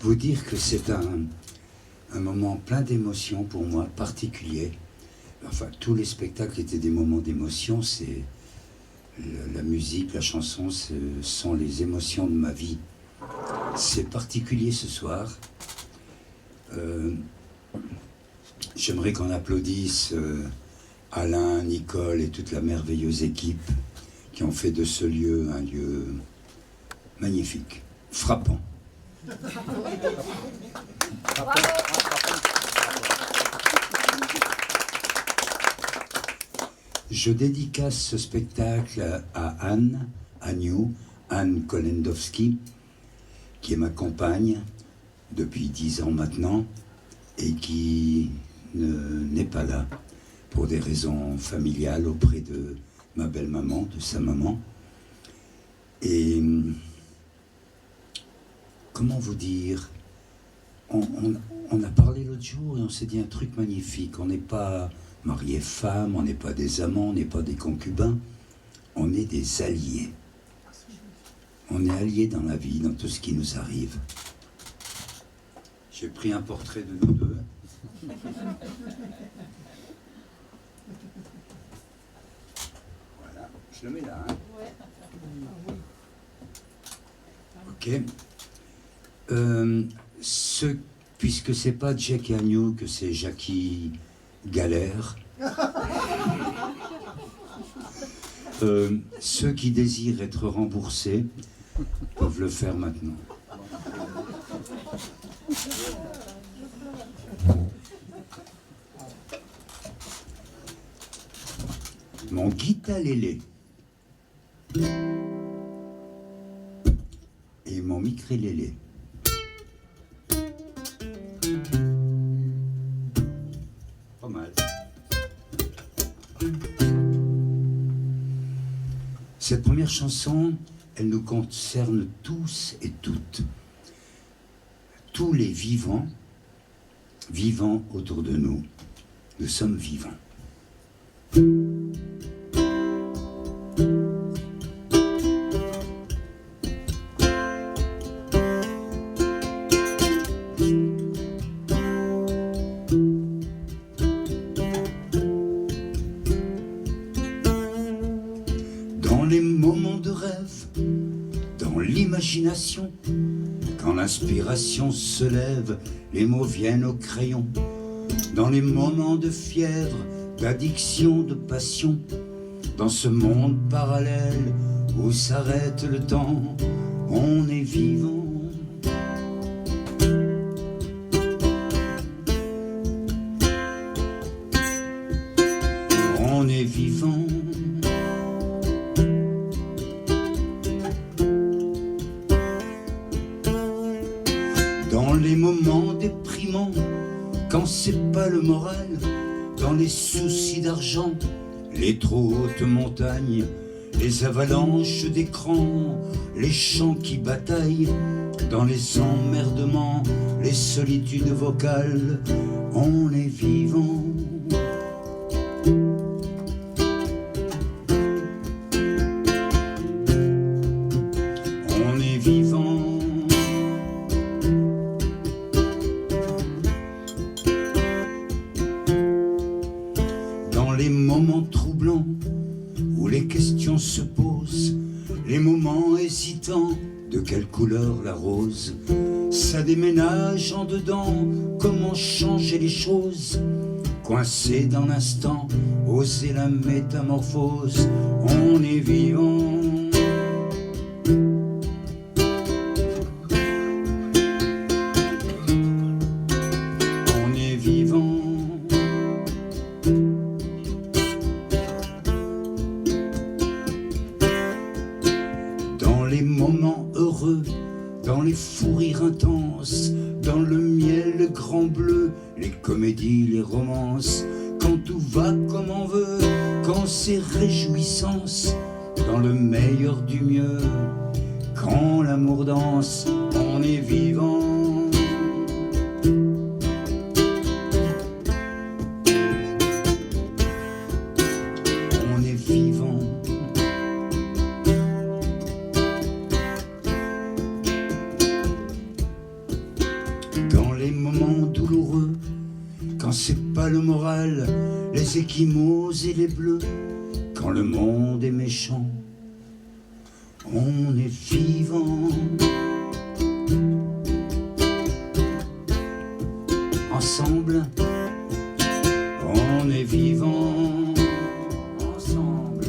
vous dire que c'est un moment plein d'émotions pour moi, particulier. Enfin, tous les spectacles étaient des moments d'émotion. C'est la musique, la chanson, ce sont les émotions de ma vie. C'est particulier ce soir. J'aimerais qu'on applaudisse Alain, Nicole et toute la merveilleuse équipe qui ont fait de ce lieu un lieu magnifique, frappant. Je dédicace ce spectacle à Anne Kolendowski, qui est ma compagne depuis 10 ans maintenant et qui n'est pas là pour des raisons familiales auprès de ma belle-maman, de sa maman. Et comment vous dire, on a parlé l'autre jour et on s'est dit un truc magnifique. On n'est pas mariés femmes, on n'est pas des amants, on n'est pas des concubins, on est des alliés. On est alliés dans la vie, dans tout ce qui nous arrive. J'ai pris un portrait de nous deux. Voilà, je le mets là. Hein. Ok. Puisque c'est pas Jack Agnew, que c'est Jackie Galère. Ceux qui désirent être remboursés peuvent le faire maintenant. Mon guitalélé et mon micrélélé. Pas mal. Cette première chanson, elle nous concerne tous et toutes. Tous les vivants, vivants autour de nous. Nous sommes vivants. Quand l'inspiration se lève, les mots viennent au crayon. Dans les moments de fièvre, d'addiction, de passion, dans ce monde parallèle où s'arrête le temps, on est vivant. On est vivant. Dans les moments déprimants, quand c'est pas le moral, dans les soucis d'argent, les trop hautes montagnes, les avalanches d'écran, les chants qui bataillent, dans les emmerdements, les solitudes vocales, on est vivant. On est vivant. Les moments troublants où les questions se posent, les moments hésitants, de quelle couleur la rose, ça déménage en dedans, comment changer les choses, coincé dans l'instant, oser la métamorphose, on est vivant. On est vivant. Dans les moments heureux, dans les fous rires intenses, dans le miel, le grand bleu, les comédies, les romances, quand tout va comme on veut, quand c'est réjouissance, dans le meilleur du mieux, quand l'amour danse, on est vivant. On est vivant. c'est pas le moral, les échymoses et les bleus, quand le monde est méchant, on est vivant. Ensemble, on est vivant. Ensemble,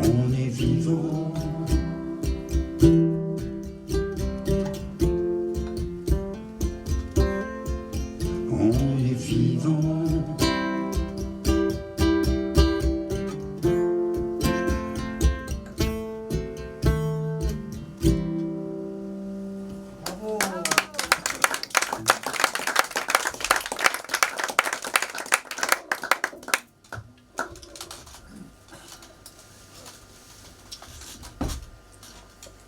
on est vivant. On est vivant.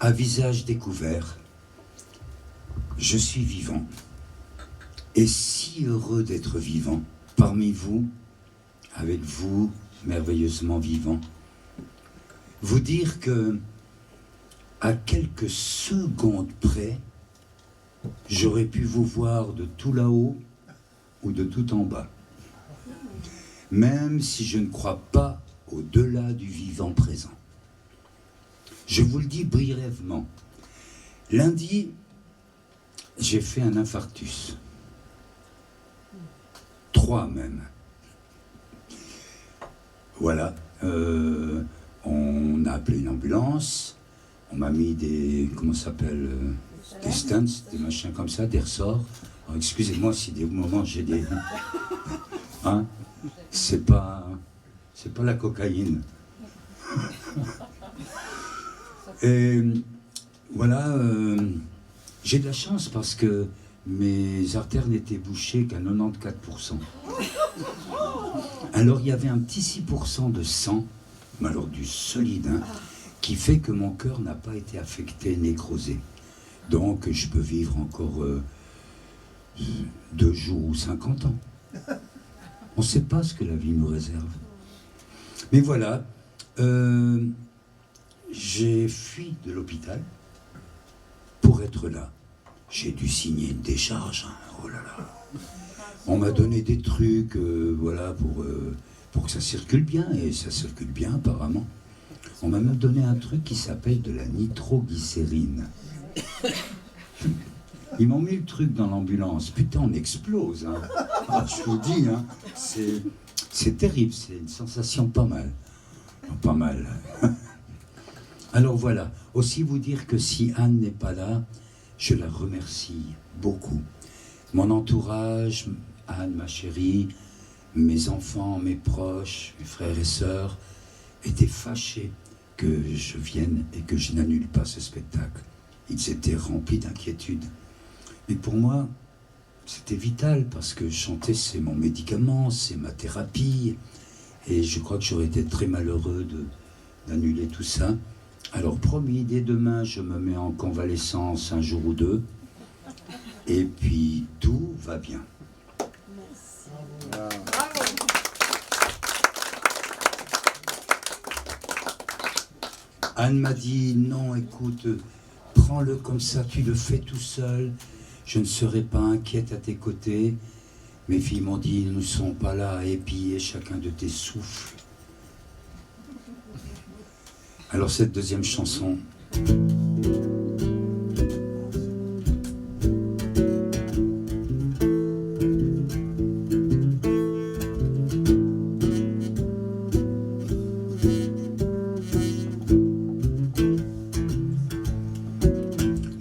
À visage découvert, je suis vivant, et si heureux d'être vivant, parmi vous, avec vous, merveilleusement vivant. Vous dire que, à quelques secondes près, j'aurais pu vous voir de tout là-haut ou de tout en bas, même si je ne crois pas au-delà du vivant présent. Je vous le dis brièvement. Lundi, j'ai fait un infarctus. 3 même. Voilà. On a appelé une ambulance. On m'a mis des... Comment ça s'appelle des stents, des machins comme ça, des ressorts. Alors, excusez-moi si des moments j'ai des... Hein? C'est pas la cocaïne. Et voilà, j'ai de la chance parce que mes artères n'étaient bouchées qu'à 94%. Alors il y avait un petit 6% de sang, mais alors du solide, hein, qui fait que mon cœur n'a pas été affecté, nécrosé. Donc je peux vivre encore 2 jours ou 50 ans. On ne sait pas ce que la vie nous réserve. Mais voilà, j'ai fui de l'hôpital pour être là. J'ai dû signer une décharge, hein. Oh là là. On m'a donné des trucs, voilà, pour que ça circule bien, et ça circule bien apparemment. On m'a même donné un truc qui s'appelle de la nitroglycérine. Ils m'ont mis le truc dans l'ambulance. Putain, on explose, hein. Ah, je vous dis, hein, c'est terrible, c'est une sensation pas mal. Non, pas mal. Alors voilà, aussi vous dire que si Anne n'est pas là, je la remercie beaucoup. Mon entourage, Anne, ma chérie, mes enfants, mes proches, mes frères et sœurs, étaient fâchés que je vienne et que je n'annule pas ce spectacle. Ils étaient remplis d'inquiétude. Mais pour moi, c'était vital parce que chanter, c'est mon médicament, c'est ma thérapie. Et je crois que j'aurais été très malheureux d'annuler tout ça. Alors promis, dès demain, je me mets en convalescence 1 jour ou 2. Et puis, tout va bien. Merci. Anne m'a dit, non, écoute, prends-le comme ça, tu le fais tout seul. Je ne serai pas inquiète à tes côtés. Mes filles m'ont dit, ils ne sont pas là à épier chacun de tes souffles. Alors cette deuxième chanson...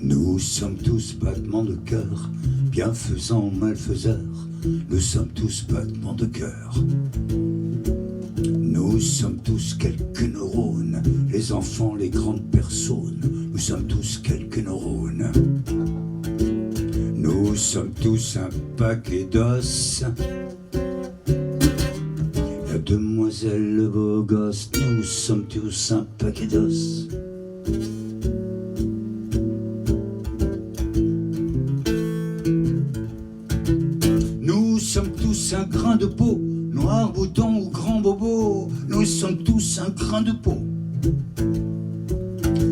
Nous sommes tous battements de cœur, bienfaisants, malfaiseurs. Nous sommes tous battements de cœur. Nous sommes tous quelques neurones, les enfants, les grandes personnes. Nous sommes tous quelques neurones. Nous sommes tous un paquet d'os. La demoiselle, le beau gosse, nous sommes tous un paquet d'os. Nous sommes tous un grain de peau, noir bouton ou grand bobo. Nous sommes tous un grain de peau.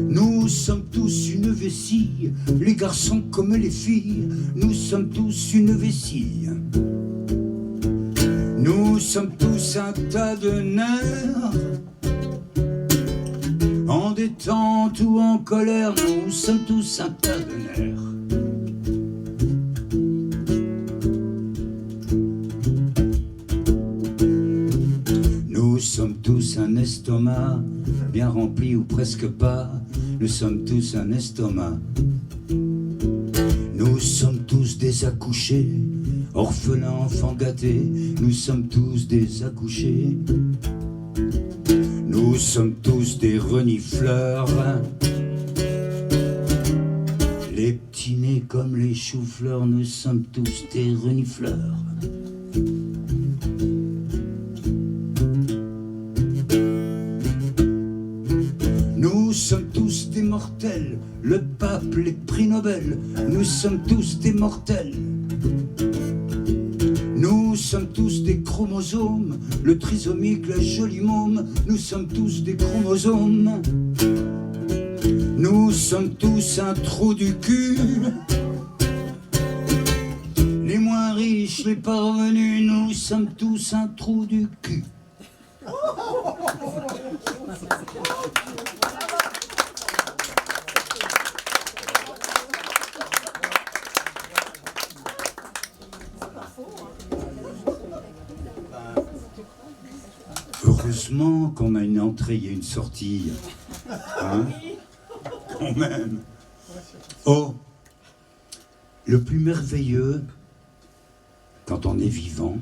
Nous sommes tous une vessie, les garçons comme les filles, nous sommes tous une vessie. Nous sommes tous un tas de nerfs, en détente ou en colère, nous sommes tous un tas de nerfs. Nous sommes tous un estomac, bien rempli ou presque pas, nous sommes tous un estomac. Nous sommes tous des accouchés, orphelins, enfants gâtés, nous sommes tous des accouchés. Nous sommes tous des renifleurs, les petits nez comme les choux-fleurs, nous sommes tous des renifleurs. Nous sommes tous des mortels, le pape, les prix Nobel, nous sommes tous des mortels. Nous sommes tous des chromosomes, le trisomique, la jolie môme, nous sommes tous des chromosomes. Nous sommes tous un trou du cul, les moins riches, les parvenus, nous sommes tous un trou du cul. Heureusement qu'on a une entrée et une sortie. Hein? Quand même. Oh, le plus merveilleux, quand on est vivant,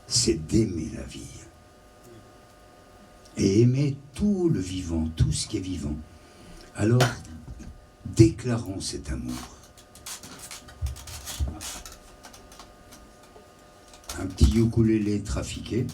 c'est d'aimer la vie. Et aimer tout le vivant, tout ce qui est vivant. Alors, déclarons cet amour. Un petit ukulélé trafiqué.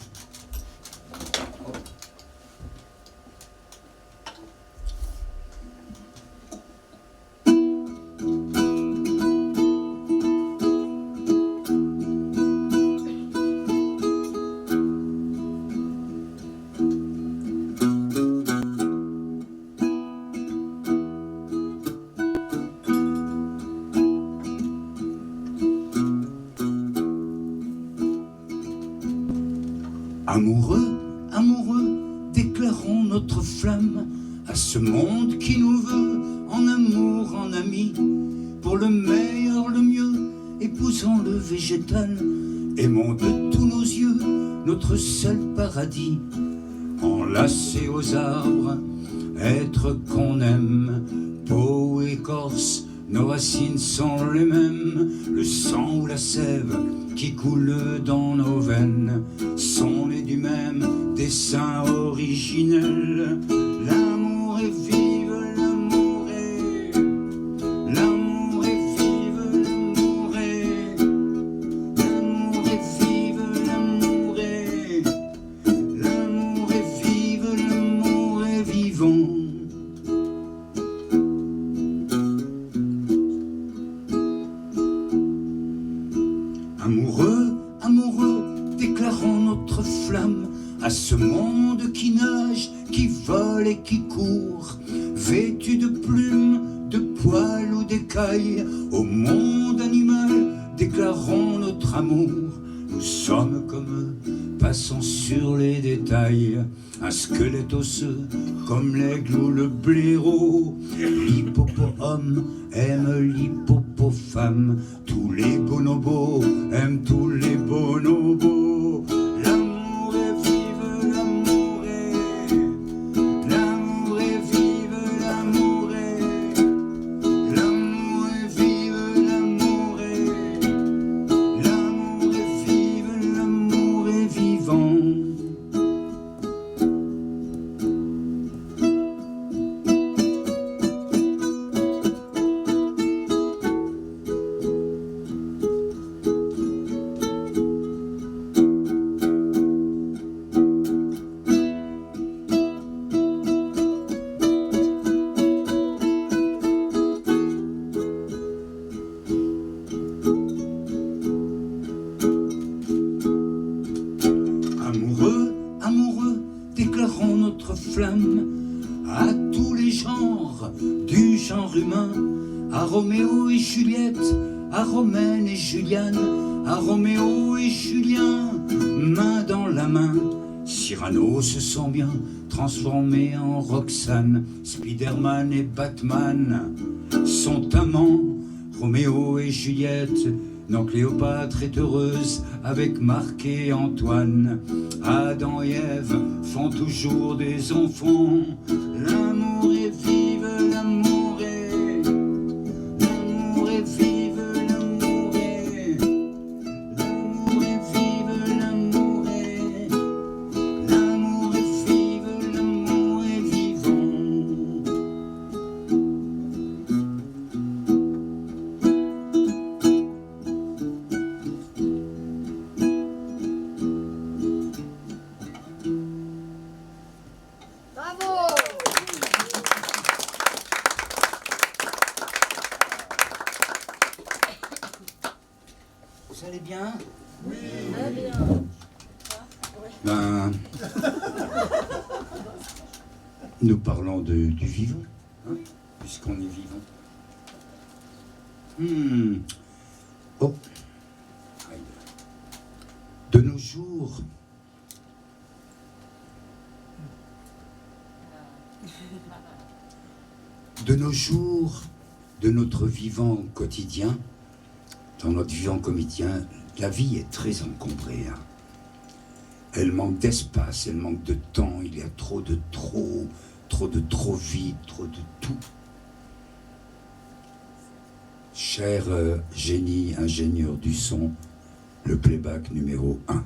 Amoureux, amoureux, déclarons notre flamme à ce monde qui nous veut en amour, en ami, pour le meilleur, le mieux, épousons le végétal, aimons de tous nos yeux notre seul paradis, enlacés aux arbres, être qu'on aime, peau ou écorce, nos racines sont les mêmes, le sang ou la sève qui coule dans nos veines sont nés du même dessin originel. L'amour est vive, l'amour est, l'amour est vive, l'amour est, l'amour est vive, l'amour est, l'amour est vive, l'amour est vivant. Amoureux, amoureux, déclarons notre flamme à ce monde qui nage, qui vole et qui court, vêtu de plumes, de poils ou d'écailles, au monde animal, déclarons notre amour. Nous sommes comme eux, passons sur les détails, un squelette osseux comme l'aigle ou le blaireau. L'hippopotame aime l'hippopofemme, tous les bonobos aiment tous les bonobos. L'amour est vive, l'amour est, l'amour est vive, l'amour est, l'amour est vive, l'amour est, l'amour est vive, l'amour est vivant. Amoureux, amoureux, déclarons notre flamme à tous les genres, du genre humain, à Roméo et Juliette, à Romaine et Juliane, à Roméo et Julien, main dans la main. Cyrano se sent bien transformé en Roxane, Spiderman et Batman sont amants. Roméo et Juliette, non, Cléopâtre est heureuse avec Marc et Antoine. Adam et Ève font toujours des enfants. L'amour est vive, l'amour est, l'amour est vive, l'amour est, l'amour est vive, l'amour est, l'amour est vive, l'amour est vivant. Bravo! Vous allez bien? Très bien. Ben, nous parlons du vivant, hein, puisqu'on est vivant. Oh. Aïe. De nos jours, de notre vivant quotidien, dans notre vivant quotidien, la vie est très encombrée. Hein. Elle manque d'espace, elle manque de temps, il y a trop de vide, trop de tout. Cher génie ingénieur du son, le playback numéro 1.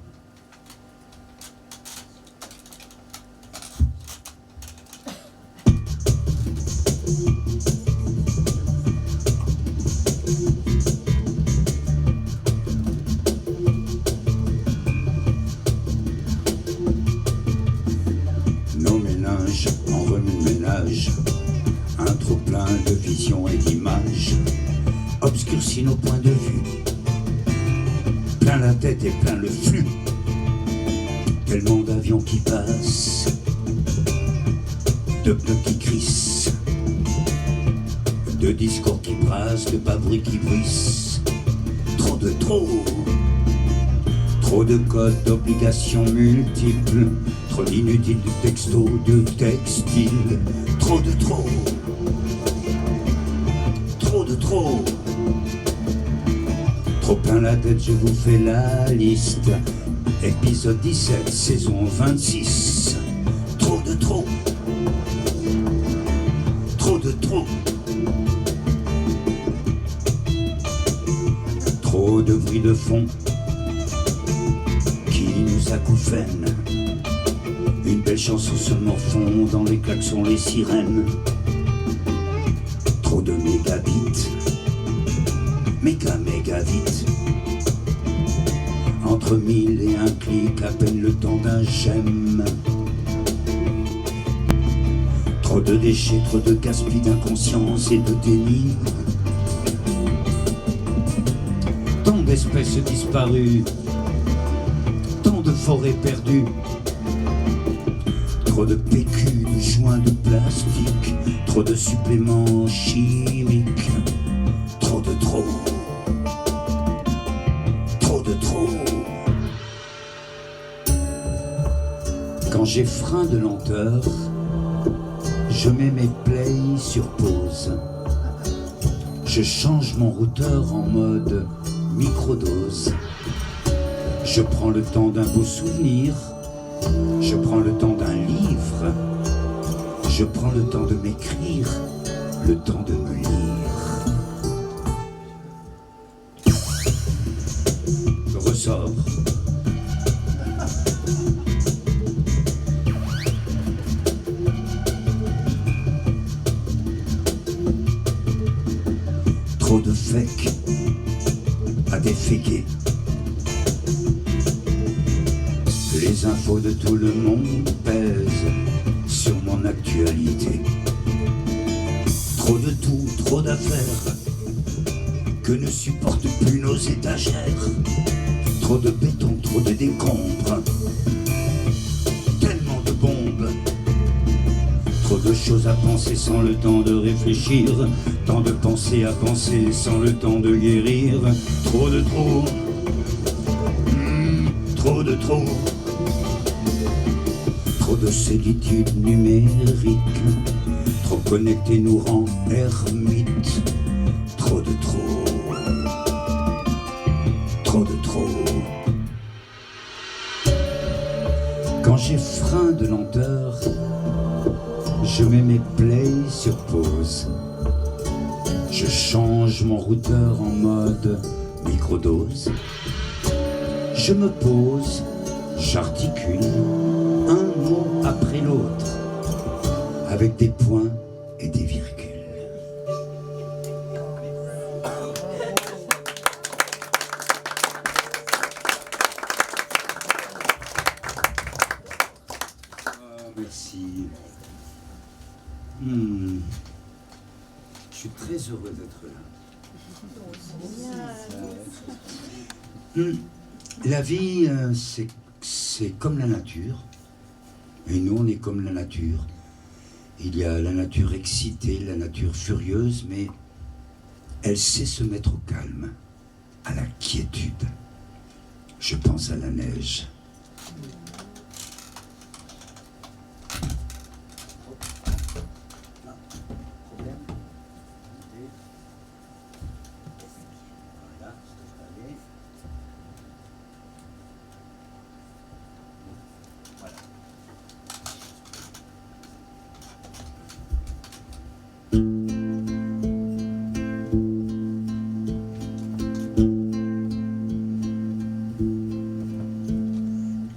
Nos ménages en remue-ménage, un trop plein de visions et d'images, obscurcit nos points de vue, plein la tête et plein le flux, tellement d'avions qui passent, de pneus qui crissent, de discours qui brassent, de bruit qui bruissent, trop, trop de codes d'obligations multiples, trop d'inutiles de textos, de textiles, trop, trop plein la tête, je vous fais la liste. Épisode 17, saison 26. Trop, trop de bruit de fond qui nous acouphène. Une belle chanson seulement fond dans les klaxons, les sirènes. Trop de mégabits, méga vite. Entre 1000 et un clic, à peine le temps d'un j'aime. Trop de déchets, trop de gaspillage, d'inconscience et de déni. Tant d'espèces disparues, tant de forêts perdues. Trop de PQ, de joints de plastique, trop de suppléments chimiques. Trop. Quand j'ai frein de lenteur, je mets mes plays sur pause. Je change mon routeur en mode microdose. Je prends le temps d'un beau souvenir. Je prends le temps d'un livre. Je prends le temps de m'écrire, le temps de me lire. Je ressors. Trop de fake à déféquer. Les infos de tout le monde pèsent sur mon actualité. Trop de tout, trop d'affaires que ne supportent plus nos étagères. Trop de béton, trop de décombres, tellement de bombes. Trop de de choses à penser sans le temps de réfléchir, tant de pensées à penser sans le temps de guérir. Trop de trop, trop de trop, trop de solitude numérique, trop connecté nous rend ermites. Trop de trop, trop de trop. Quand j'ai frein de lenteur, je mets mes plays sur pause. Je change mon routeur en mode microdose. Je me pose, j'articule un mot après l'autre, avec des points et des virgules. Merci. Je suis très heureux d'être là. La vie, c'est comme la nature. Et nous, on est comme la nature. Il y a la nature excitée, la nature furieuse, mais elle sait se mettre au calme, à la quiétude. Je pense à la neige.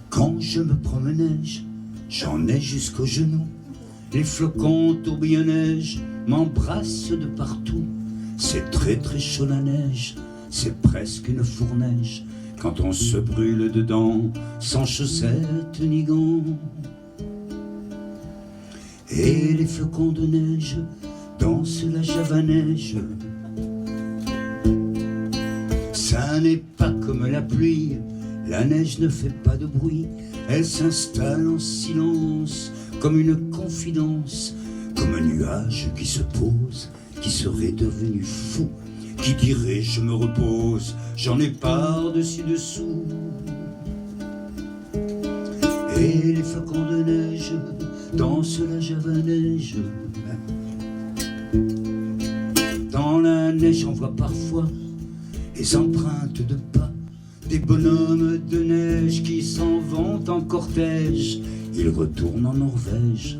Quand je me promenais, j'en ai jusqu'aux genoux. Les flocons tourbillonnent-neige m'embrassent de partout. C'est très très chaud la neige, c'est presque une fourneige quand on se brûle dedans, sans chaussettes ni gants. Et les flocons de neige dansent la javaneige. Ça n'est pas comme la pluie, la neige ne fait pas de bruit, elle s'installe en silence, comme une confidence, comme un nuage qui se pose, qui serait devenu fou, qui dirait je me repose, j'en ai par-dessus dessous. Et les flocons de neige dansent la javaneige. Dans la neige on voit parfois les empreintes de pas, des bonhommes de neige qui s'en vont en cortège. Ils retournent en Norvège,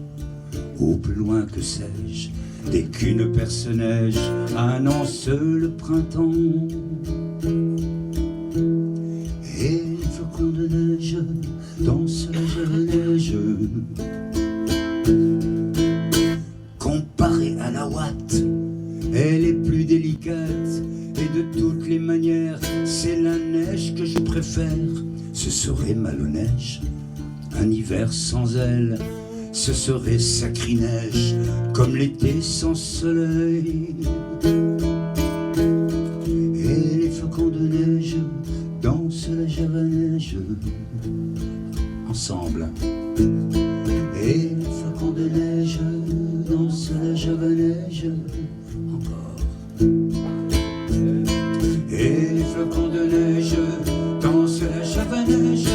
au plus loin que sais-je, dès qu'une perce-neige annonce le printemps. Et les flocons de neige dansent la javaneige. Comparée à la ouate, elle est plus délicate, et de toutes les manières, c'est la neige que je préfère. Ce serait Malonneige, un hiver sans elle, ce serait Sacrilège, comme l'été sans soleil. Et les flocons de neige dansent la javaneige ensemble. Et les flocons de neige dansent la javaneige encore. Et les flocons de neige dansent la javaneige.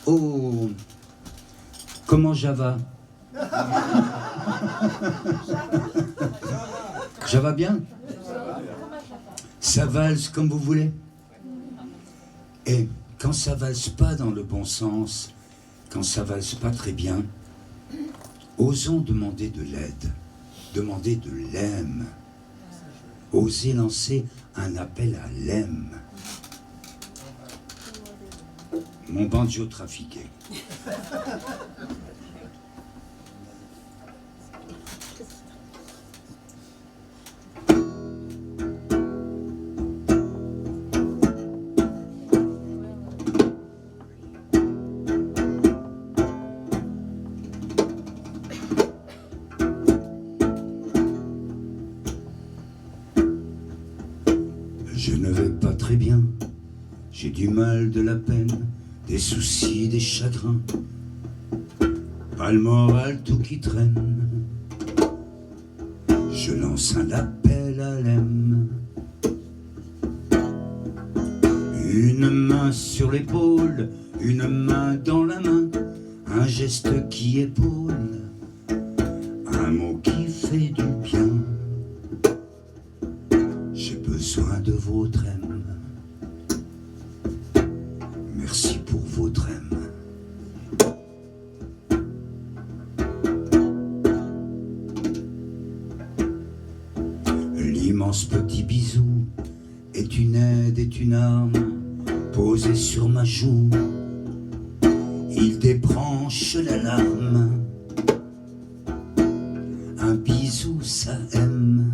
Oh, comment Java? Java bien? Ça valse comme vous voulez. Et quand ça valse pas dans le bon sens, quand ça valse pas très bien, osons demander de l'aide, demander de l'aime, oser lancer un appel à l'aime. Mon banjo trafiqué. J'ai du mal, de la peine, des soucis, des chagrins, pas le moral, tout qui traîne. Je lance un appel à l'âme. Une main sur l'épaule, une main dans la main, un geste qui épaule, un mot qui fait du bien. J'ai besoin de votre aime. Merci pour votre aime. L'immense petit bisou est une aide, est une arme posée sur ma joue. Il débranche l'alarme. Un bisou, ça aime.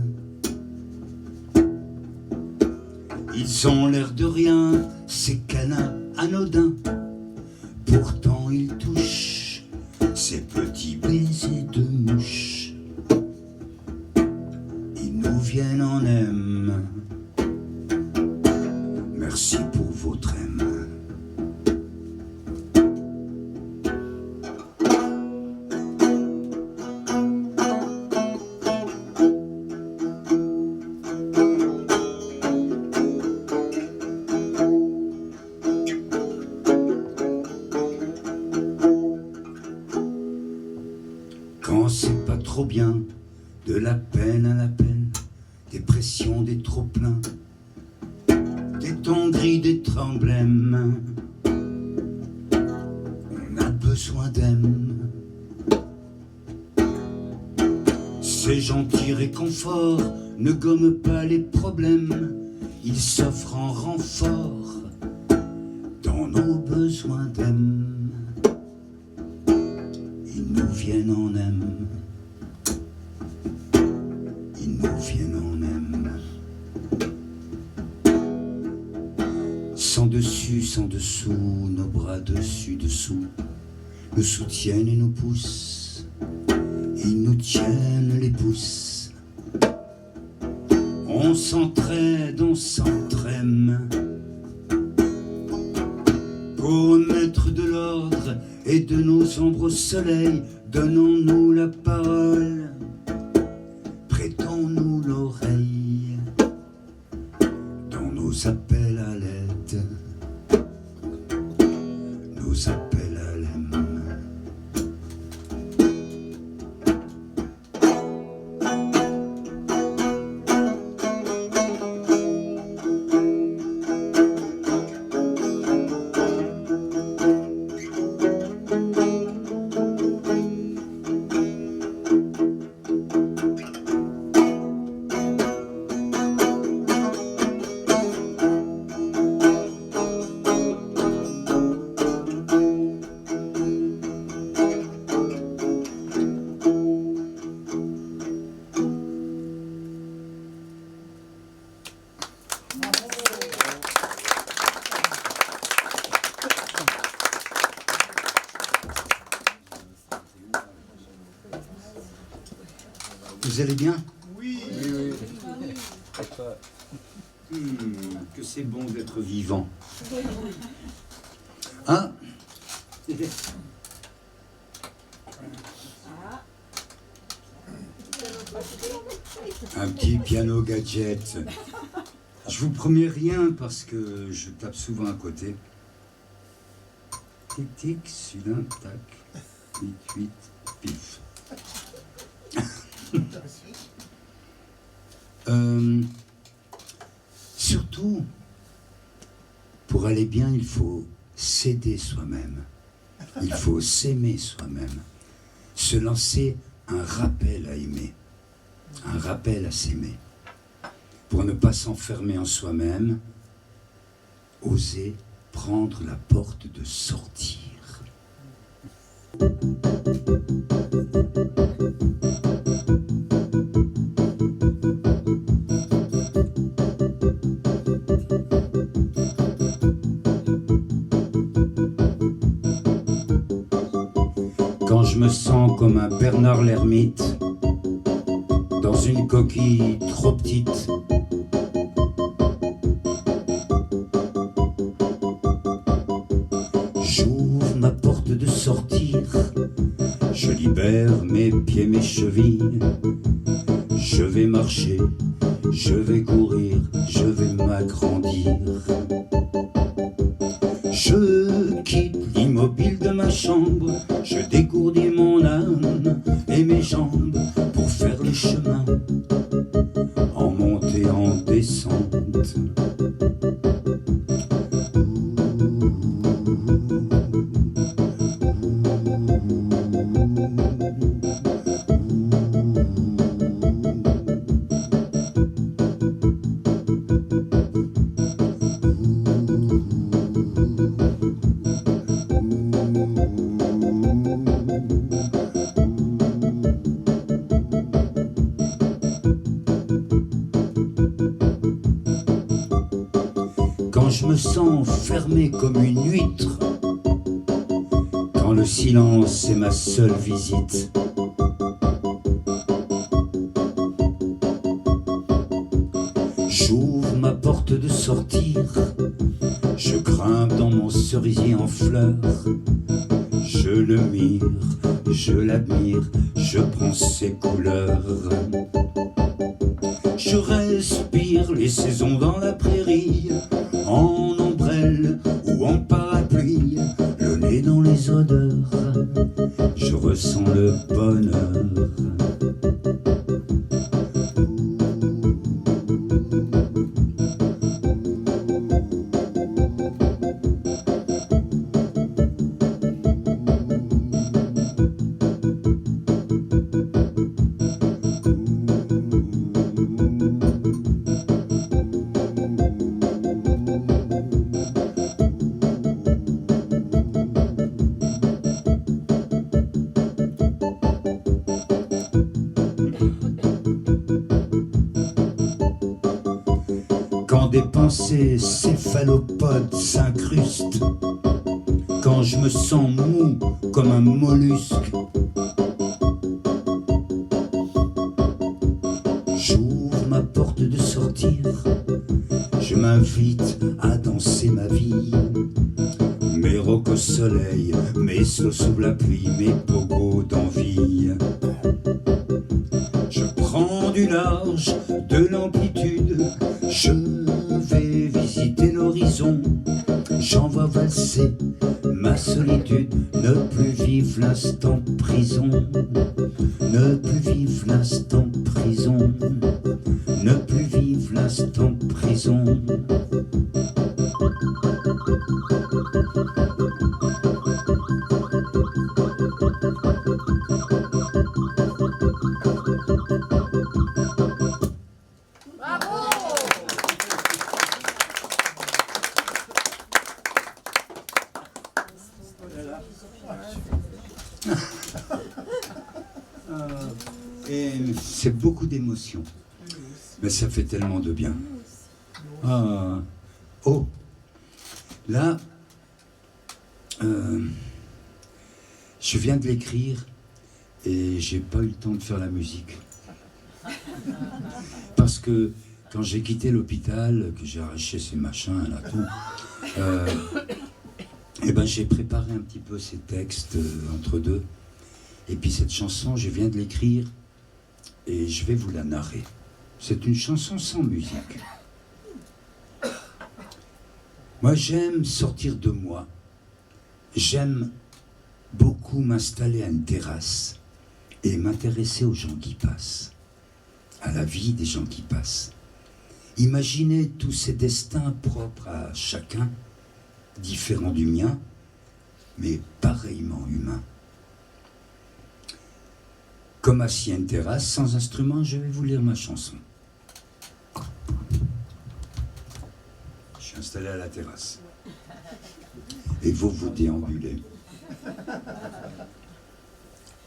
Ils ont l'air de rien, ces câlins anodins. Pourtant ils touchent ces petits baisers de mouche. Ils nous viennent en aime. Merci pour votre aime. Quand c'est pas trop bien, de la peine à la peine, des pressions, des trop-pleins, des tons gris, des tremblèmes, on a besoin d'aime. Ces gentils réconforts ne gomment pas les problèmes, ils s'offrent en renfort dans nos besoins d'aime. Ils nous viennent en aime. Ils nous viennent en aime. Sans dessus, sans dessous, nos bras dessus, dessous, nous soutiennent et nous poussent. Ils nous tiennent les pouces. On s'entraide, on s'entraime pour mettre de l'ordre et de nos ombres au soleil. Donnons-nous la parole, prêtons-nous l'oreille dans nos appels à l'aide, nos appels à l'aime. Vous allez bien? Oui. Que c'est bon d'être vivant. Ah. Un petit piano gadget. Je vous promets rien parce que je tape souvent à côté. Tic tic, celui-là, tac, 8, pif. Surtout, pour aller bien, il faut s'aider soi-même. Il faut s'aimer soi-même. Se lancer un rappel à aimer. Un rappel à s'aimer. Pour ne pas s'enfermer en soi-même, oser prendre la porte de sortir. Quand je me sens comme un Bernard l'ermite, dans une coquille trop petite, les chevilles. Je vais marcher, je vais courir, je vais m'agrandir. Je quitte l'immobile de ma chambre, je dégourdis mon âme et mes jambes pour faire le chemin, en montée, en descente. Quand je me sens fermé comme une huître, quand le silence est ma seule visite, j'ouvre ma porte de sortir, je grimpe dans mon cerisier en fleurs, je le mire, je l'admire, je prends ses couleurs. Je respire les saisons dans la prairie, en ombrelle ou en parapluie, le nez dans les odeurs, je ressens le bonheur. Quand des pensées céphalopodes s'incrustent, quand je me sens mou comme un mollusque, j'ouvre ma porte de sortir, je m'invite à danser ma vie. Mes rocs au soleil, mes slows sous la pluie, mes pogos d'envie. Je prends du large, de l'amplitude, je vais visiter l'horizon, j'envoie valser ma solitude, ne plus vivre l'instant prison, ne plus vivre l'instant prison, ne plus vivre l'instant prison. Et c'est beaucoup d'émotions, mais ça fait tellement de bien. Ah. Oh, là, je viens de l'écrire et j'ai pas eu le temps de faire la musique. Parce que quand j'ai quitté l'hôpital, que j'ai arraché ces machins là tout, et ben j'ai préparé un petit peu ces textes entre deux. Et puis cette chanson, je viens de l'écrire et je vais vous la narrer. C'est une chanson sans musique. Moi, j'aime sortir de moi. J'aime beaucoup m'installer à une terrasse et m'intéresser aux gens qui passent, à la vie des gens qui passent. Imaginer tous ces destins propres à chacun, différents du mien, mais pareillement humains. Comme assis à une terrasse, sans instrument, je vais vous lire ma chanson. Je suis installé à la terrasse. Et vous déambulez.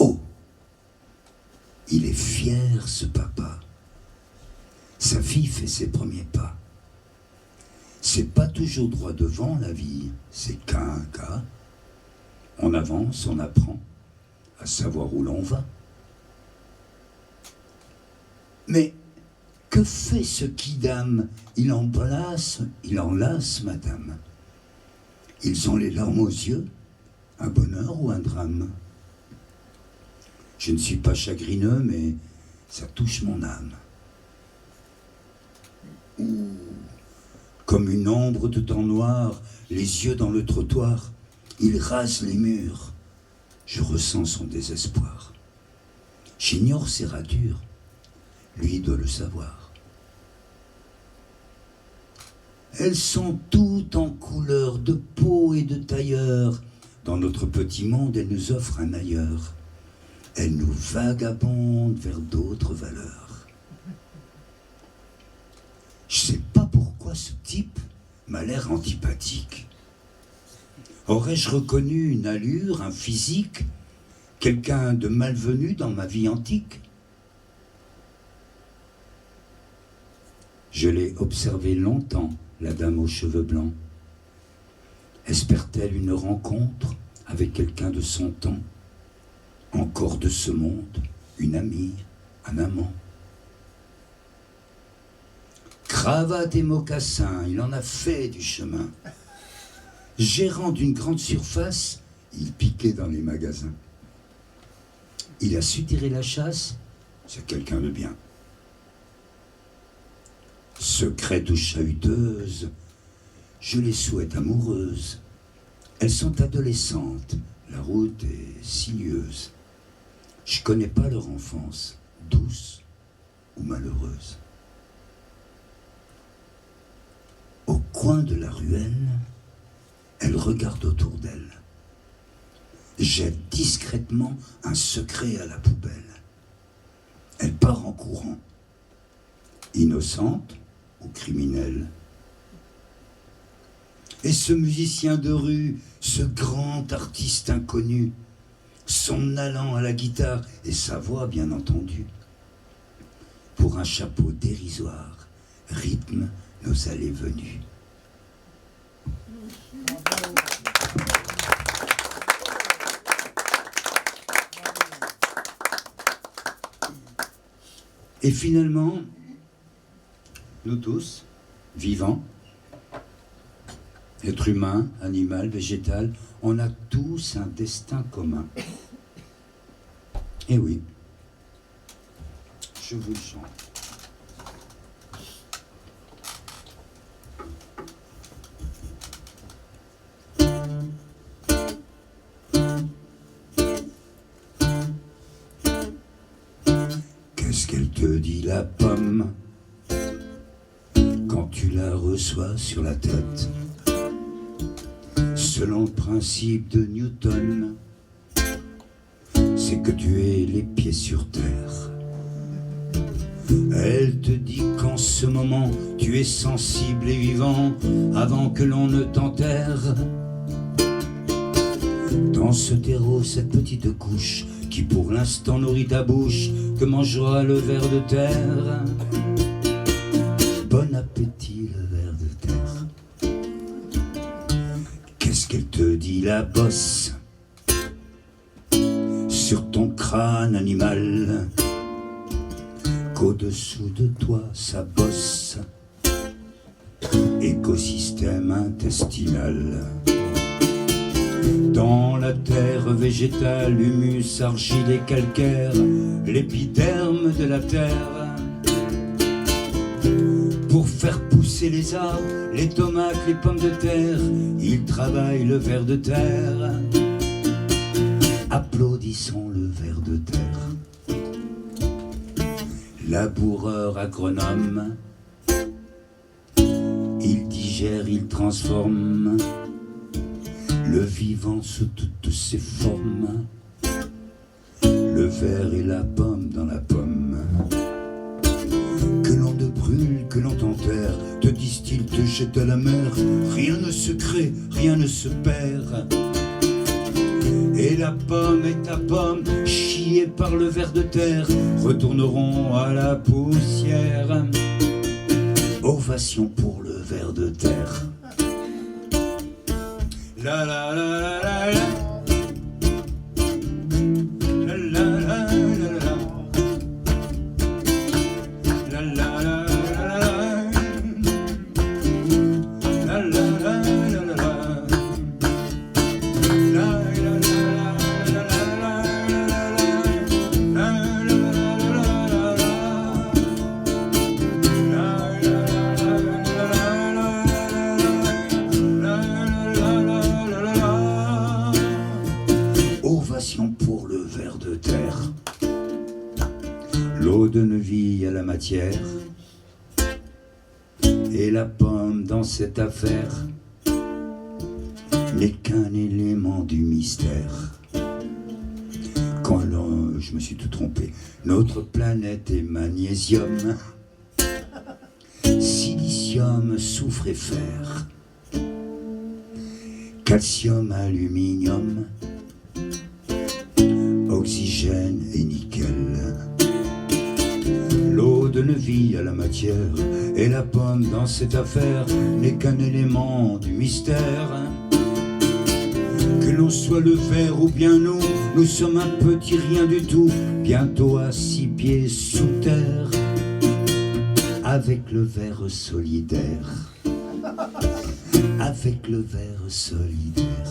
Oh, il est fier, ce papa. Sa fille fait ses premiers pas. C'est pas toujours droit devant, la vie, c'est cas un cas. On avance, on apprend à savoir où l'on va. Mais que fait ce quidam? Il enlace, madame. Ils ont les larmes aux yeux, un bonheur ou un drame. Je ne suis pas chagrineux, mais ça touche mon âme. Ouh. Comme une ombre de temps noir, les yeux dans le trottoir, il rase les murs. Je ressens son désespoir. J'ignore ses ratures, lui doit le savoir. Elles sont toutes en couleur de peau et de tailleur. Dans notre petit monde, elles nous offrent un ailleurs. Elles nous vagabondent vers d'autres valeurs. Je sais pas pourquoi ce type m'a l'air antipathique. Aurais-je reconnu une allure, un physique, quelqu'un de malvenu dans ma vie antique? Je l'ai observé longtemps, la dame aux cheveux blancs. Espère-t-elle une rencontre avec quelqu'un de son temps, encore de ce monde, une amie, un amant? Cravate et mocassin, il en a fait du chemin. Gérant d'une grande surface, il piquait dans les magasins. Il a su tirer la chasse, c'est quelqu'un de bien. Secrète ou chahuteuse, je les souhaite amoureuses. Elles sont adolescentes, la route est sinueuse. Je connais pas leur enfance, douce ou malheureuse. Au coin de la ruelle, elle regarde autour d'elle. Jette discrètement un secret à la poubelle. Elle part en courant, innocente ou criminelle. Et ce musicien de rue, ce grand artiste inconnu, son allant à la guitare et sa voix bien entendue, pour un chapeau dérisoire, rythme nos allées-venues. Et finalement, nous tous, vivants, êtres humains, animal, végétal, on a tous un destin commun. Et oui, je vous le chante. Qu'est-ce qu'elle te dit, la pomme, quand tu la reçois sur la tête? Selon le principe de Newton, c'est que tu es les pieds sur terre. Elle te dit qu'en ce moment, tu es sensible et vivant avant que l'on ne t'enterre. Dans ce terreau, cette petite couche qui pour l'instant nourrit ta bouche, que mangera le ver de terre. Bon appétit, le ver de terre. Qu'est-ce qu'elle te dit, la bosse, sur ton crâne animal, qu'au-dessous de toi ça bosse, écosystème intestinal. Dans la terre végétale, humus, argile et calcaire, l'épiderme de la terre. Pour faire pousser les arbres, les tomates, les pommes de terre, il travaille le ver de terre. Applaudissons le ver de terre. Laboureur agronome, il digère, il transforme le vivant sous toutes ses formes, le ver et la pomme dans la pomme. Que l'on te brûle, que l'on t'enterre, te disent-ils, te jette à la mer, rien ne se crée, rien ne se perd. Et la pomme et ta pomme, chiées par le ver de terre, retourneront à la poussière. Ovation pour le ver de terre. La la la la la la. La la la la la. La la la la la. La la la la la la. La la la la la la la. matière, et la pomme dans cette affaire n'est qu'un élément du mystère. Quand je me suis tout trompé, notre planète est magnésium, silicium, soufre et fer, calcium, aluminium, oxygène et nickel. L'eau donne vie à la matière, et la pomme dans cette affaire n'est qu'un élément du mystère. Que l'on soit le ver ou bien nous, nous sommes un petit rien du tout, bientôt à 6 pieds sous terre, avec le ver solidaire, avec le ver solidaire,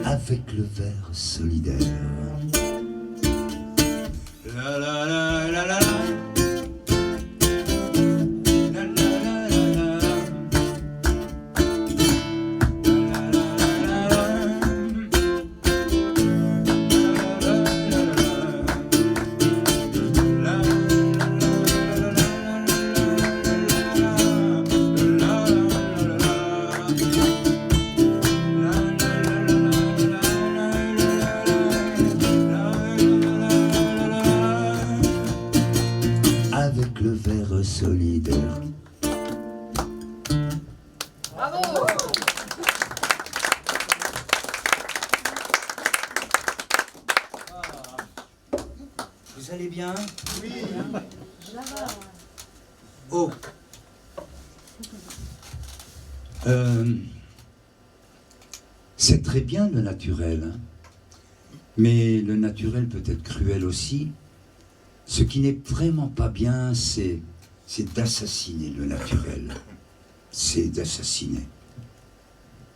avec le ver solidaire. La la la la la. Avec le ver solidaire. Bravo! Vous allez bien? Ça va. Oh. C'est très bien le naturel, hein. Mais le naturel peut être cruel aussi. Ce qui n'est vraiment pas bien, c'est d'assassiner le naturel. C'est d'assassiner.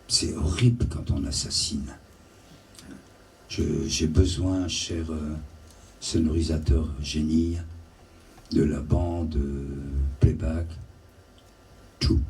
C'est horrible quand on assassine. J'ai besoin, cher sonorisateur génie, de la bande playback, tout.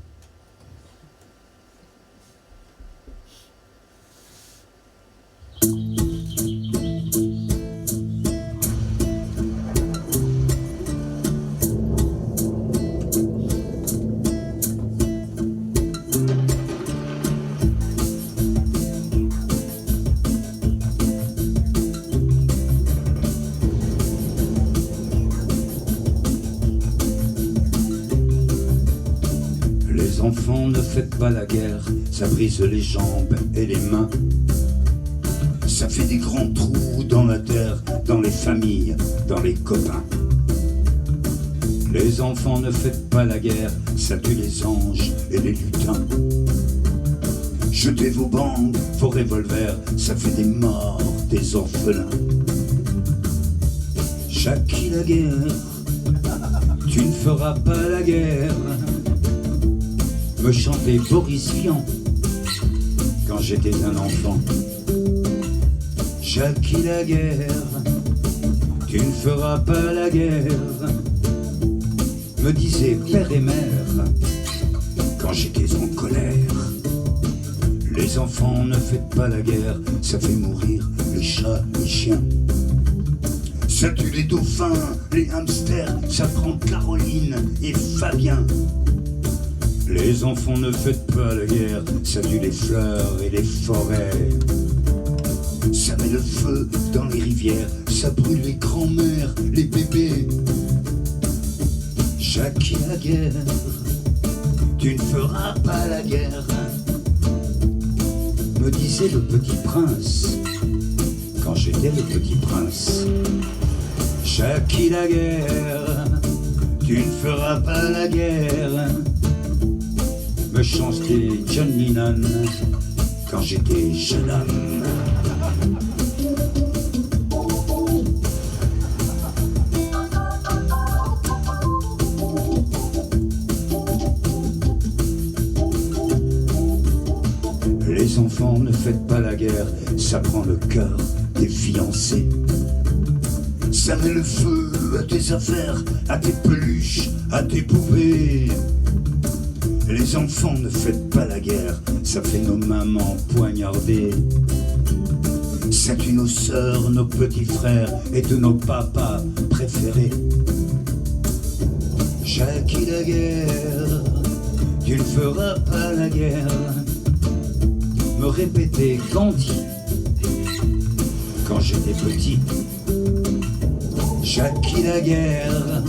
Les enfants, ne faites pas la guerre, ça brise les jambes et les mains. Ça fait des grands trous dans la terre, dans les familles, dans les copains. Les enfants, ne faites pas la guerre, ça tue les anges et les lutins. Jetez vos bandes, vos revolvers, ça fait des morts, des orphelins. Jackie la guerre, tu ne feras pas la guerre. Me chantait Boris Vian quand j'étais un enfant. Jackie la guerre, tu ne feras pas la guerre, me disait père et mère quand j'étais en colère. Les enfants, ne faites pas la guerre, ça fait mourir les chats, les chiens. Ça tue les dauphins, les hamsters, ça prend Caroline et Fabien. Les enfants, ne faites pas la guerre, ça tue les fleurs et les forêts. Ça met le feu dans les rivières, ça brûle les grands-mères, les bébés. Jackie la guerre, tu ne feras pas la guerre, me disait le petit prince quand j'étais le petit prince. Jackie la guerre, tu ne feras pas la guerre, me chantait John Lennon quand j'étais jeune homme. Les enfants, ne faites pas la guerre, ça prend le cœur des fiancés. Ça met le feu à tes affaires, à tes peluches, à tes poupées. Les enfants, ne faites pas la guerre, ça fait nos mamans poignardées. Ça tue nos sœurs, nos petits frères et tous nos papas préférés. Jackie Laguerre, tu ne feras pas la guerre, me répétait Gandhi quand j'étais petit. Jackie Laguerre,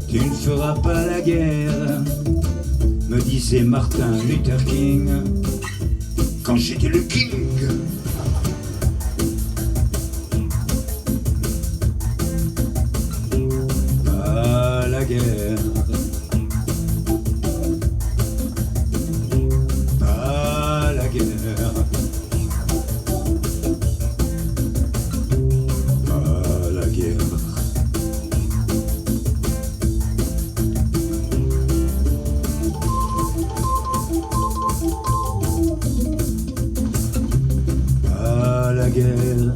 tu ne feras pas la guerre, me disait Martin Luther King quand j'étais le king. Pas la guerre, pas la guerre, pas la guerre. Pas la guerre,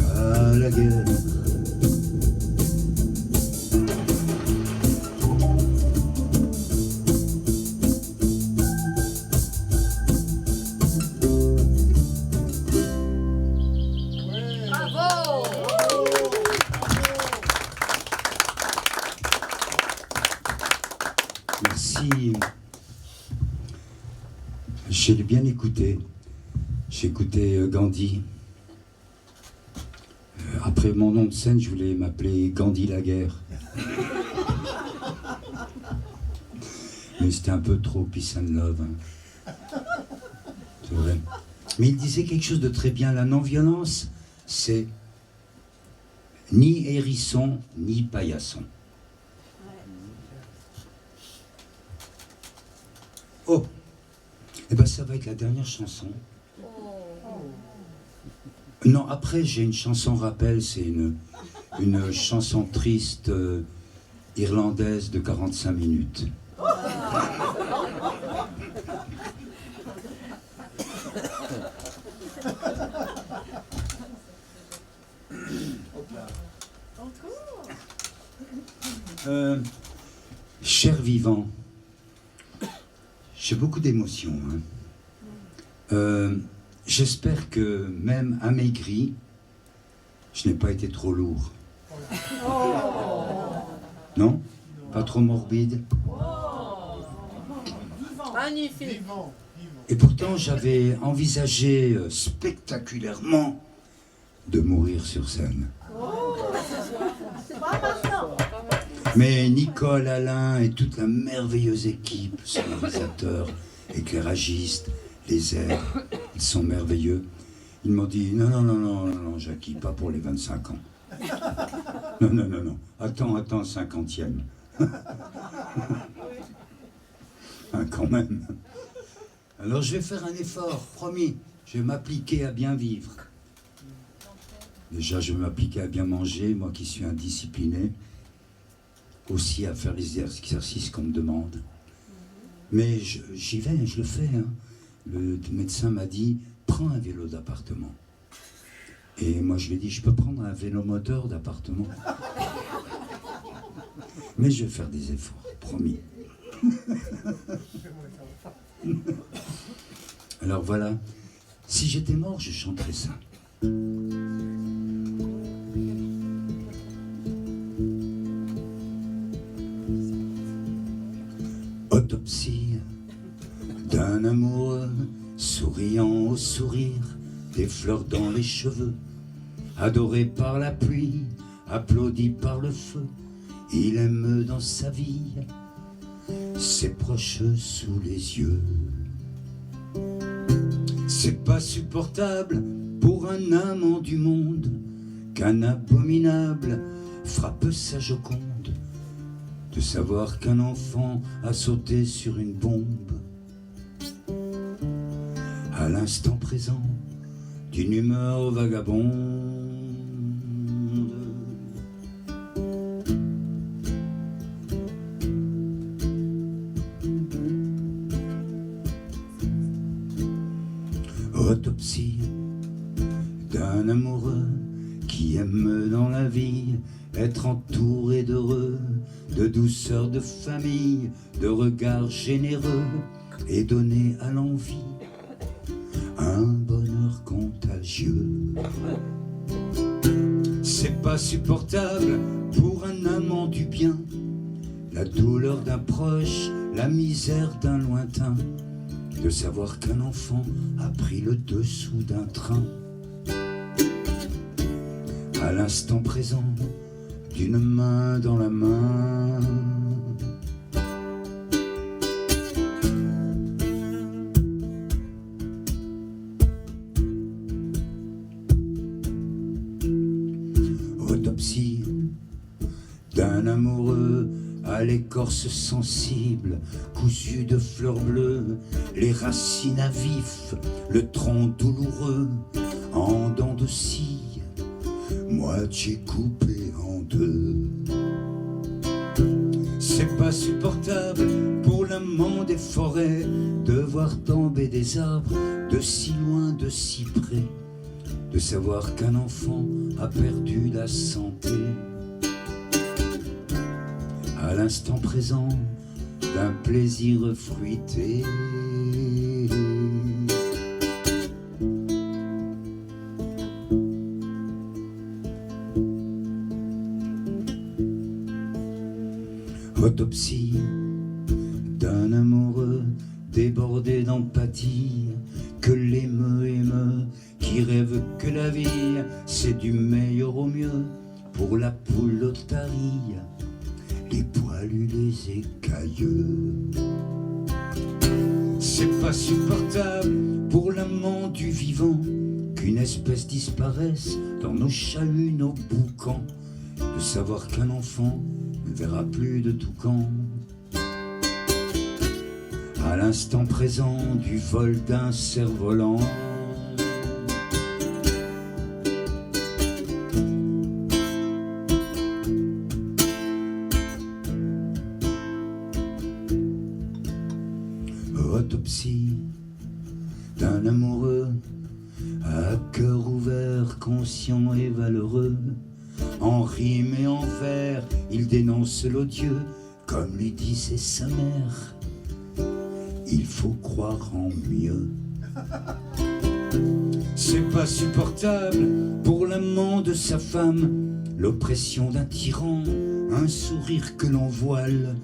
pas la guerre. Bravo! Merci. J'ai bien écouté. J'ai écouté Gandhi. Après mon nom de scène, je voulais m'appeler Gandhi Laguerre. Mais c'était un peu trop peace and love. Hein. C'est vrai. Mais il disait quelque chose de très bien. La non-violence, c'est ni hérisson, ni paillasson. Oh, eh ben ça va être la dernière chanson. Non, après j'ai une chanson rappel, c'est une chanson triste irlandaise de 45 minutes. Cher vivant, j'ai beaucoup d'émotions. Hein. J'espère que même amaigri, je n'ai pas été trop lourd. Non? Pas trop morbide? Magnifique. Et pourtant, j'avais envisagé spectaculairement de mourir sur scène. Mais Nicole, Alain et toute la merveilleuse équipe, sonorisateurs, éclairagistes, les airs, ils sont merveilleux. Ils m'ont dit non, Jackie, pas pour les 25 ans. Non. Attends, 50e. Hein, quand même. Alors je vais faire un effort, promis. Je vais m'appliquer à bien vivre. Déjà, je vais m'appliquer à bien manger, moi qui suis indiscipliné. Aussi à faire les exercices qu'on me demande. Mais j'y vais, je le fais. Hein. Le médecin m'a dit, prends un vélo d'appartement. Et moi je lui ai dit, je peux prendre un vélo moteur d'appartement. Mais je vais faire des efforts, promis. Alors voilà, si j'étais mort, je chanterais ça. Autopsie d'un amoureux, souriant au sourire, des fleurs dans les cheveux, adoré par la pluie, applaudi par le feu. Il aime dans sa vie ses proches sous les yeux. C'est pas supportable pour un amant du monde qu'un abominable frappe sa Joconde, de savoir qu'un enfant a sauté sur une bombe à l'instant présent d'une humeur vagabonde. Autopsie d'un amoureux qui aime dans la vie être entouré d'heureux, de douceur de famille, de regards généreux et donner à l'envie un bonheur contagieux. C'est pas supportable pour un amant du bien, la douleur d'un proche, la misère d'un lointain, de savoir qu'un enfant a pris le dessous d'un train. À l'instant présent, d'une main dans la main. Autopsie d'un amoureux à l'écorce sensible, cousu de fleurs bleues, les racines à vif, le tronc douloureux, en dents de scie, moitié coupé en deux. C'est pas supportable pour l'amant des forêts de voir tomber des arbres de si loin, de si près, de savoir qu'un enfant a perdu la santé. À l'instant présent d'un plaisir fruité. Autopsie d'un amoureux débordé d'empathie, que l'émeut, qui rêve que la vie c'est du meilleur au mieux pour la poule au taris, les poilus, les écailleux. C'est pas supportable pour l'amant du vivant qu'une espèce disparaisse dans nos chahuts, nos boucans, de savoir qu'un enfant ne verra plus de toucan. À l'instant présent du vol d'un cerf-volant. Autopsie d'un amoureux à cœur ouvert, conscient et valeureux. En rime et en vers, il dénonce l'odieux, comme lui disait sa mère. Il faut croire en mieux. C'est pas supportable pour l'amant de sa femme, l'oppression d'un tyran, un sourire que l'on voile,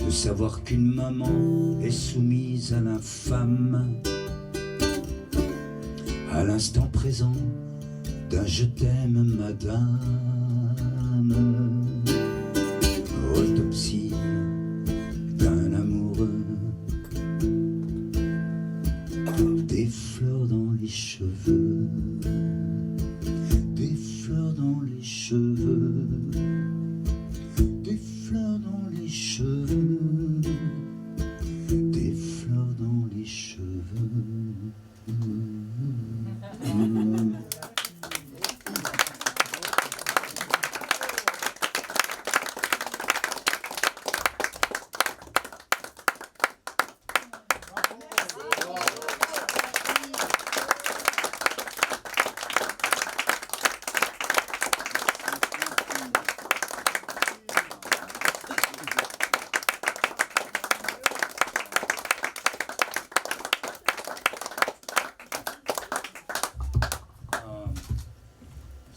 de savoir qu'une maman est soumise à l'infâme. À l'instant présent d'un je t'aime madame. Autopsie d'un amoureux, des fleurs dans les cheveux, des fleurs dans les cheveux, des fleurs dans les cheveux, des fleurs dans les cheveux.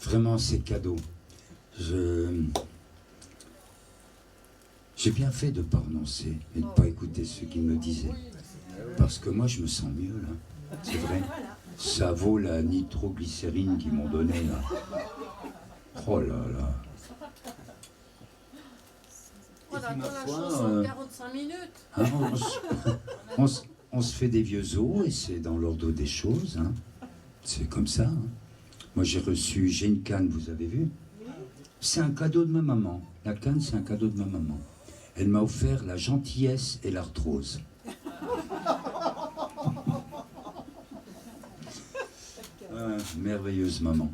Vraiment, c'est cadeau. J'ai bien fait de ne pas renoncer et de ne pas écouter ceux qui me disaient. Parce que moi, je me sens mieux, là. C'est vrai. Ça vaut la nitroglycérine qu'ils m'ont donnée, là. Oh là là. On attend la chanson 45 minutes. Hein, on se fait des vieux os et c'est dans l'ordre des choses. Hein. C'est comme ça. Hein. Moi, j'ai une canne, vous avez vu? C'est un cadeau de ma maman. La canne, c'est un cadeau de ma maman. Elle m'a offert la gentillesse et l'arthrose. Merveilleuse maman.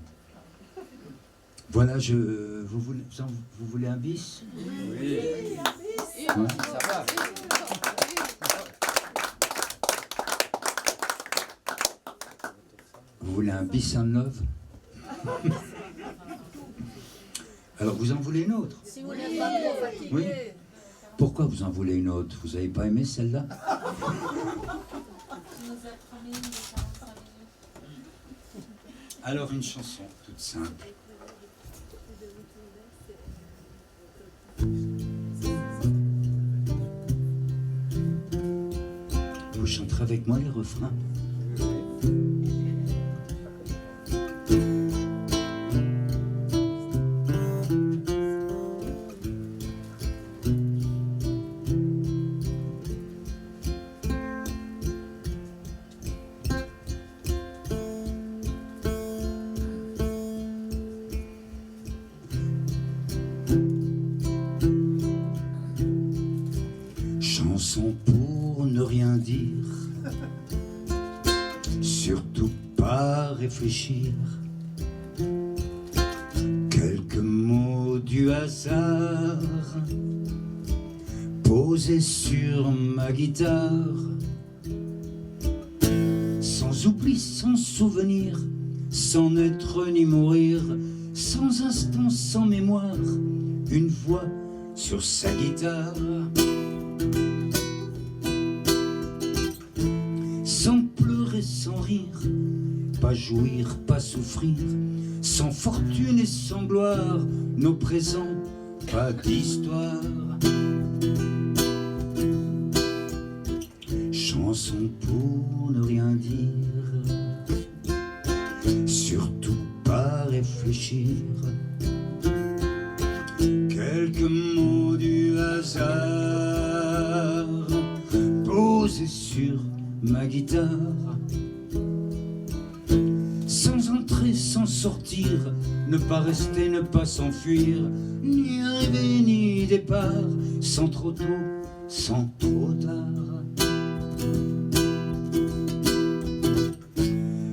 Voilà, vous voulez un bis? Oui. Hein? Ça va. Vous voulez un bis and love? Alors vous en voulez une autre? Si vous n'êtes pas trop fatigué. Oui. Pourquoi vous en voulez une autre? Vous n'avez pas aimé celle-là? Alors une chanson toute simple. vous chanterez avec moi les refrains. Chanson pour ne rien dire, surtout pas réfléchir. Quelques mots du hasard posés sur ma guitare, sans oubli, sans souvenir, sans naître ni mourir, sans instant, sans mémoire, une voix sur sa guitare. Sans pleurer, sans rire, pas jouir, pas souffrir, sans fortune et sans gloire, nos présents, pas d'histoire. Chanson pour ne rien dire, surtout pas réfléchir. Quelques mots du hasard posés sur ma guitare, sans entrer, sans sortir, ne pas rester, ne pas s'enfuir, ni arriver, ni départ, sans trop tôt, sans trop tard.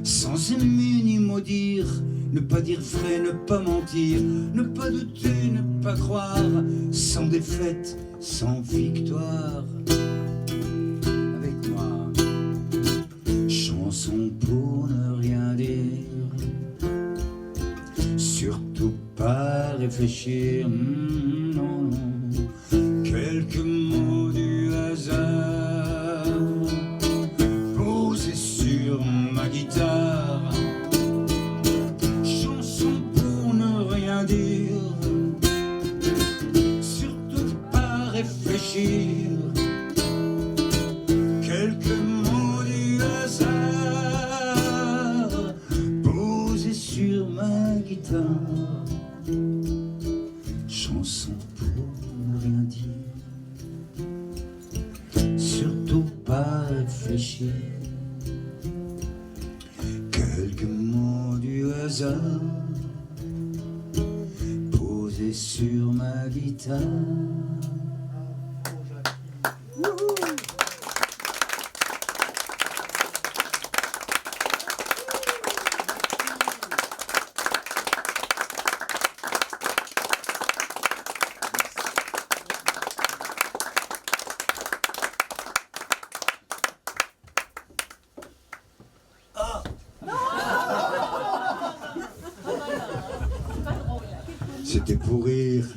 Sans aimer ni maudire, ne pas dire vrai, ne pas mentir, ne pas douter, ne pas croire, sans défaite, sans victoire. Chanson pour ne rien dire, surtout pas réfléchir, non, non. Quelques mots du hasard posés sur ma guitare. Chanson pour ne rien dire, surtout pas réfléchir. Quelques mots du hasard sur ma guitare. Chanson pour ne rien dire, surtout pas réfléchir. Quelques mots du hasard posés sur ma guitare. C'était pour rire.